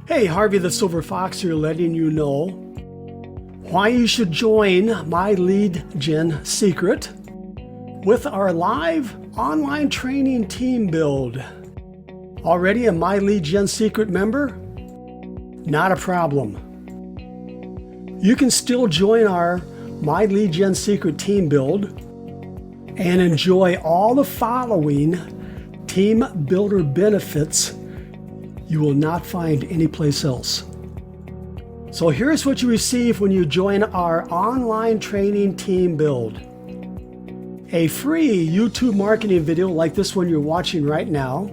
Hey, Harvey the Silver Fox here, letting you know why you should join my lead gen secret with our live online training team build. Already a My Lead Gen Secret member? Not a problem. You can still join our My Lead Gen Secret team build and enjoy all the following team builder benefits you will not find anyplace else. So here's what you receive when you join our online training team build. A free YouTube marketing video like this one you're watching right now,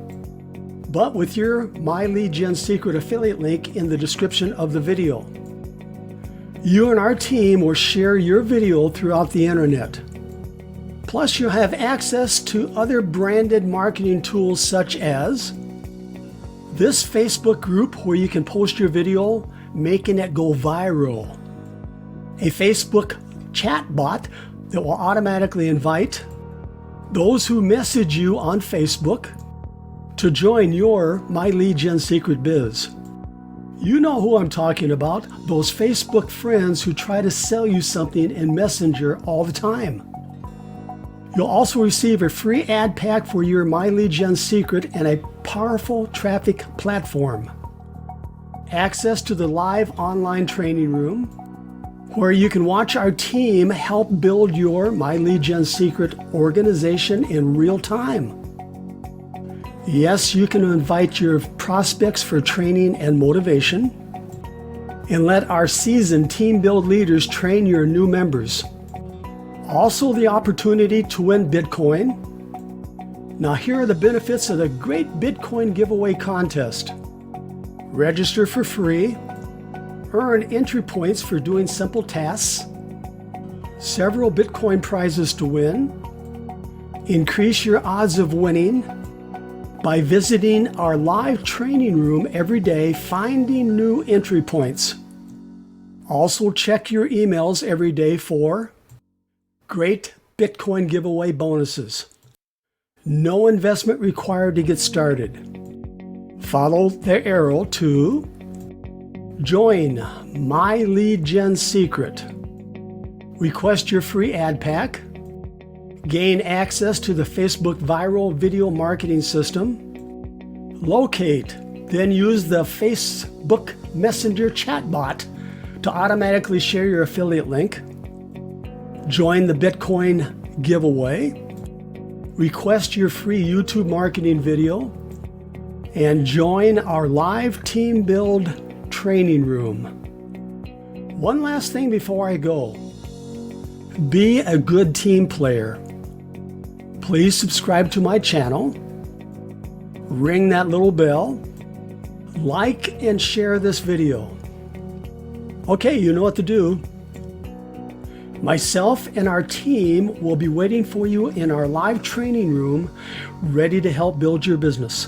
but with your My Lead Gen Secret affiliate link in the description of the video. You and our team will share your video throughout the internet. Plus you'll have access to other branded marketing tools such as this Facebook group where you can post your video, making it go viral. A Facebook chat bot that will automatically invite those who message you on Facebook to join your My Lead Gen Secret biz. You know who I'm talking about, those Facebook friends who try to sell you something in Messenger all the time. You'll also receive a free ad pack for your My Lead Gen Secret and a powerful traffic platform. Access to the live online training room where you can watch our team help build your My Lead Gen Secret organization in real time. Yes, you can invite your prospects for training and motivation and let our seasoned team build leaders train your new members. Also the opportunity to win Bitcoin. Now here are the benefits of the great Bitcoin giveaway contest. Register for free, earn entry points for doing simple tasks, several Bitcoin prizes to win, increase your odds of winning by visiting our live training room every day, finding new entry points. Also check your emails every day for great Bitcoin giveaway bonuses. No investment required to get started. Follow the arrow to join My Lead Gen Secret. Request your free ad pack. Gain access to the Facebook viral video marketing system. Locate, then use the Facebook Messenger chatbot to automatically share your affiliate link. Join the Bitcoin giveaway, request your free YouTube marketing video, and join our live team build training room. One last thing before I go. Be a good team player. Please subscribe to my channel, ring that little bell, like and share this video. Okay, you know what to do. Myself and our team will be waiting for you in our live training room, ready to help build your business.